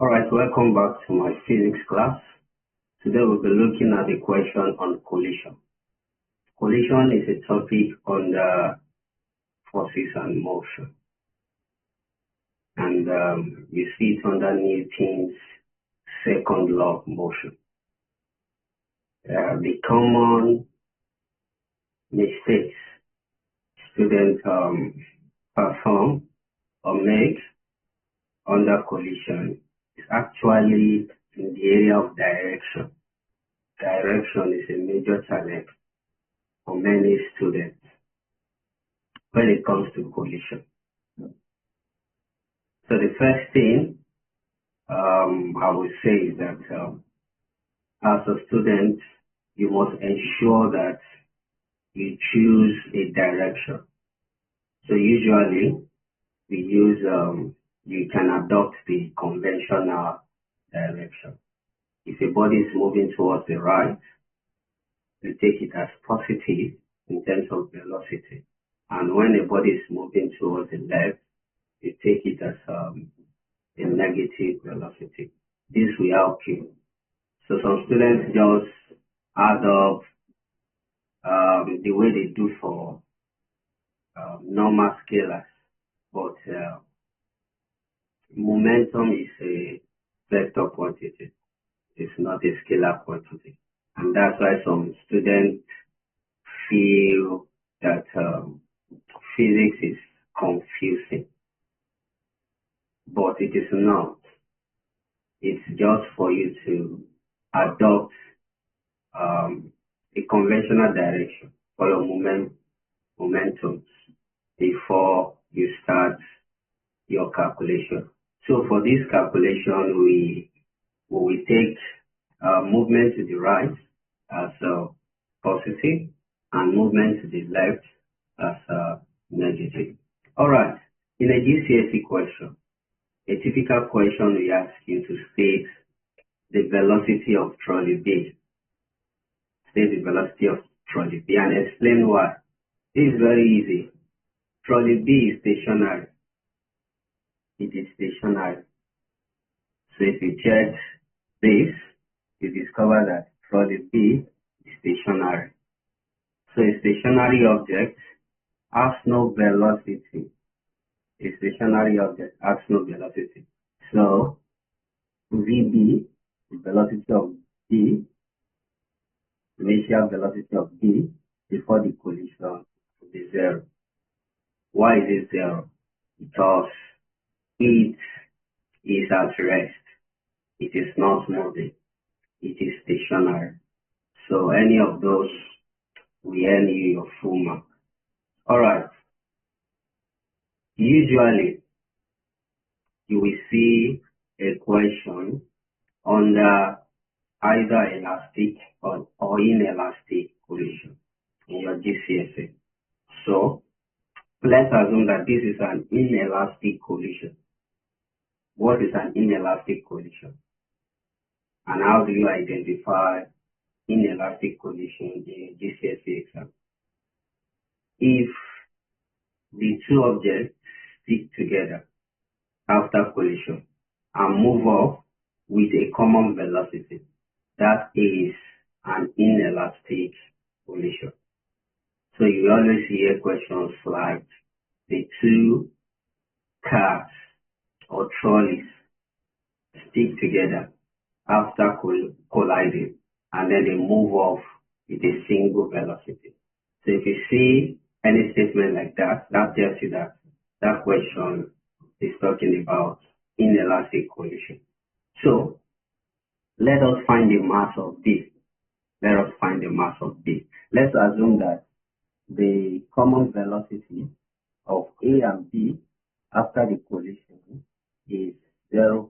All right, welcome back to my physics class. Today we'll be looking at the question on collision. Collision is a topic under forces and motion. And you see it under Newton's second law of motion. The common mistakes students perform or make under collision is actually in the area of direction. Direction is a major challenge for many students when it comes to collision. So the first thing I would say is that as a student, you must ensure that you choose a direction. So usually we use, you can adopt the conventional direction. If a body is moving towards the right, you take it as positive in terms of velocity. And when a body is moving towards the left, you take it as a negative velocity. This will help you. So some students just add up the way they do for normal scalars, but momentum is a vector quantity. It's not a scalar quantity. And that's why some students feel that physics is confusing. But it is not. It's just for you to adopt a conventional direction for your momentums before you start your calculation. So for this calculation, we will take movement to the right as positive and movement to the left as negative. All right. In a GCSE question, a typical question we ask you to state the velocity of trolley B. State the velocity of trolley B and explain why. This is very easy. Trolley B is stationary. It is stationary. So if you check this, you discover that trolley B is stationary. So a stationary object has no velocity. A stationary object has no velocity. So VB, the velocity of B, the initial velocity of B before the collision will be 0. Why is it 0? Because it is at rest. It is not moving. It is stationary. So any of those will earn you your full mark. All right. Usually, you will see a question under either elastic or inelastic collision in your GCSE. So let's assume that this is an inelastic collision. What is an inelastic collision? And how do you identify inelastic collision in GCSE exam? If the two objects stick together after collision and move off with a common velocity, that is an inelastic collision. So you always hear questions like the two cars or trolleys stick together after colliding and then they move off with a single velocity. So if you see any statement like that, that tells you that that question is talking about inelastic collision. So let us find the mass of B. Let us find the mass of B. Let's assume that the common velocity of A and B after the collision is 0.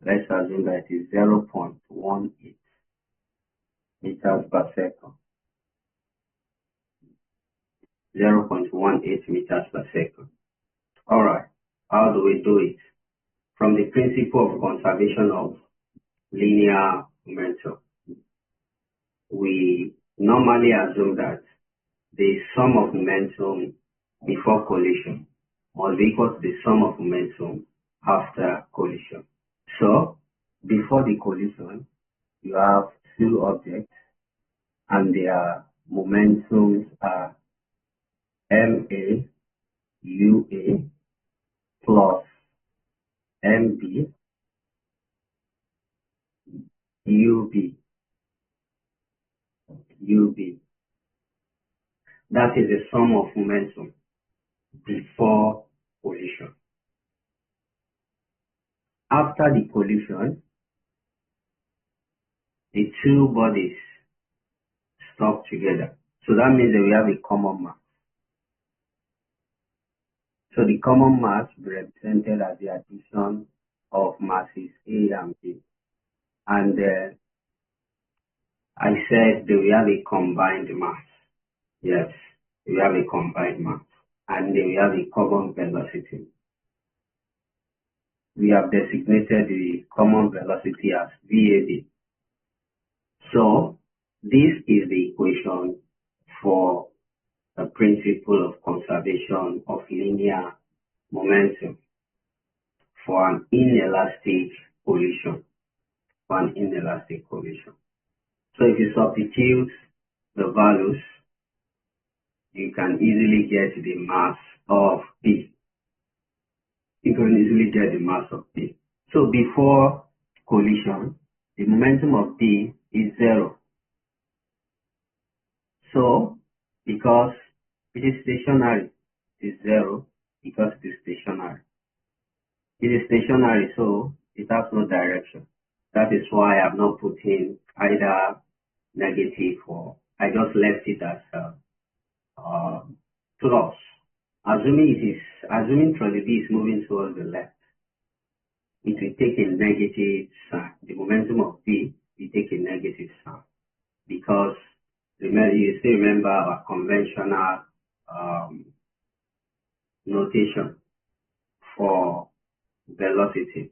Let's assume that it is 0.18 meters per second. 0.18 meters per second. All right. How do we do it? From the principle of conservation of linear momentum, we normally assume that the sum of momentum before collision must be equal to the sum of momentum after collision. So before the collision, you have two objects and their momentums are MA, UA plus MB, UB. That is the sum of momentum before collision. After the collision, the two bodies stop together. So that means that we have a common mass. So the common mass will be represented as the addition of masses A and B. And I said that we have a combined mass. Yes, we have a combined mass. And we have a common velocity. We have designated the common velocity as VAB. So this is the equation for the principle of conservation of linear momentum for an inelastic collision. So if you substitute the values, you can easily get the mass of B. So before collision, the momentum of B is 0. So because it is stationary, it is 0 because it is stationary. It is stationary, so it has no direction. That is why I have not put in either negative or I just left it as plus. Assuming trolley B is moving towards the left, it will take a negative sign. The momentum of B will take a negative sign because you still remember our conventional notation for velocity.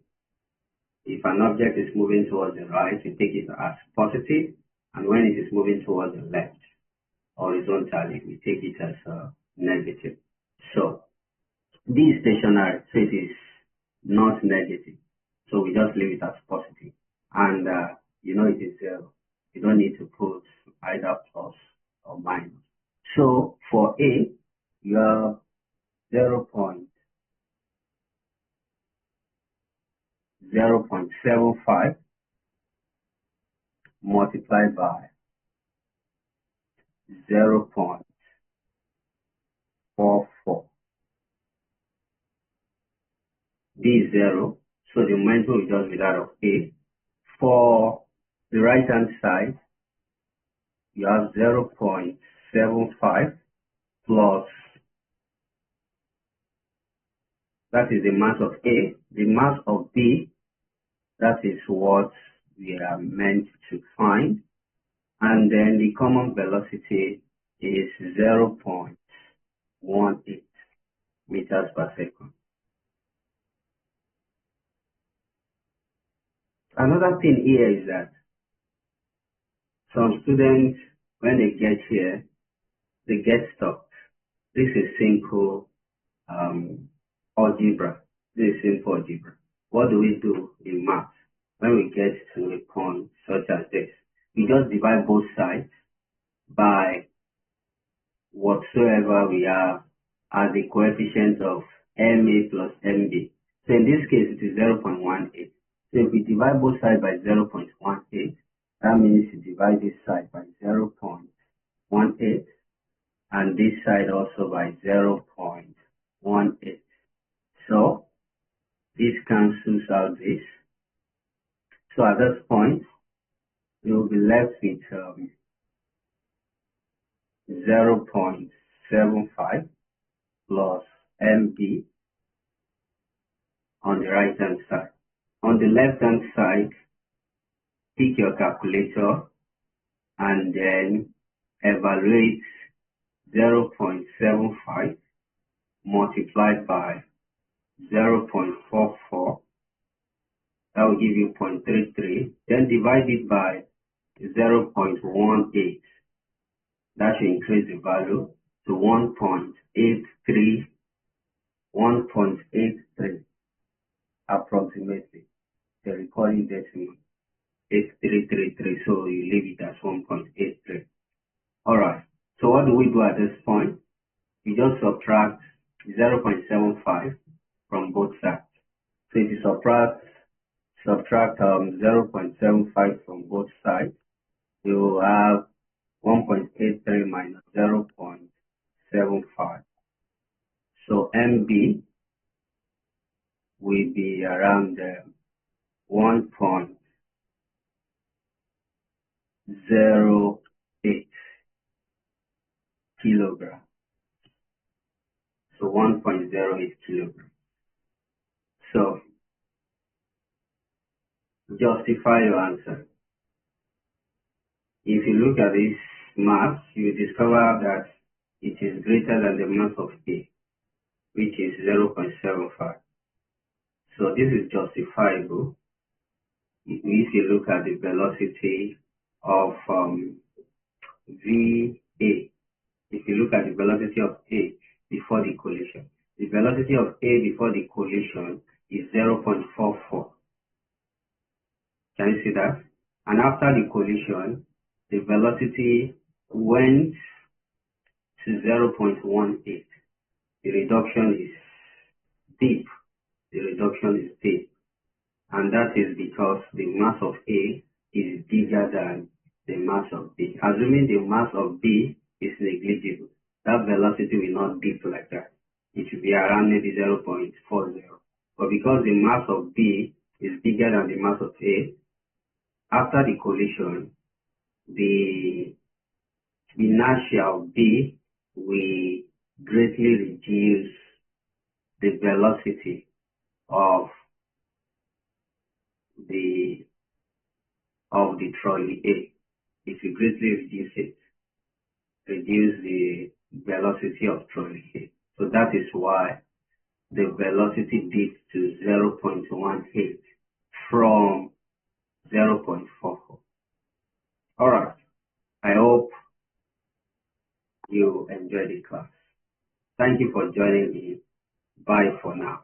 If an object is moving towards the right, we take it as positive, and when it is moving towards the left, horizontally, we take it as negative. So B is stationary, so it is not negative. So we just leave it as positive. And it is 0. You don't need to put either plus or minus. So for A, you have 0.75 multiplied by 0.44. B is 0, so the momentum will just be that of A. For the right hand side, you have 0.75 plus, that is the mass of A. The mass of B, that is what we are meant to find. And then the common velocity is 0.18 meters per second. Another thing here is that some students, when they get here, they get stuck. This is simple algebra. What do we do in math when we get to a point such as this? We just divide both sides by whatsoever we have as the coefficient of MA plus MB. So in this case, it is 0.18. So if we divide both sides by 0.18, that means you divide this side by 0.18 and this side also by 0.18. So this cancels out this. So at this point, we will be left with 0.75 plus MB on the right hand side. On the left hand side, pick your calculator and then evaluate 0.75 multiplied by 0.44. That will give you 0.33. Then divide it by 0.18. That should increase the value to 1.83. approximately. The recording decimal is 333, so you leave it as 1.83. Alright, so what do we do at this point? You just subtract 0.75 from both sides. So if you subtract 0.75 from both sides, you will have 1.83 minus 0.75. So MB will be around 1.08 kilogram. So 1.08 kilogram. So justify your answer. If you look at this mass, you discover that it is greater than the mass of A, which is 0.75. So this is justifiable if you look at the velocity of VA. If you look at the velocity of A before the collision, the velocity of A before the collision is 0.44. Can you see that? And after the collision, the velocity went to 0.18. The reduction is deep. The reduction is deep. And that is because the mass of A is bigger than the mass of B. Assuming the mass of B is negligible, that velocity will not dip like that. It should be around maybe 0.40. But because the mass of B is bigger than the mass of A, after the collision, the inertia of B will greatly reduce the velocity of the trolley A. If you greatly reduce the velocity of trolley A. So that is why the velocity dipped to 0.18 from 0.44. Alright, I hope you enjoyed the class. Thank you for joining me. Bye for now.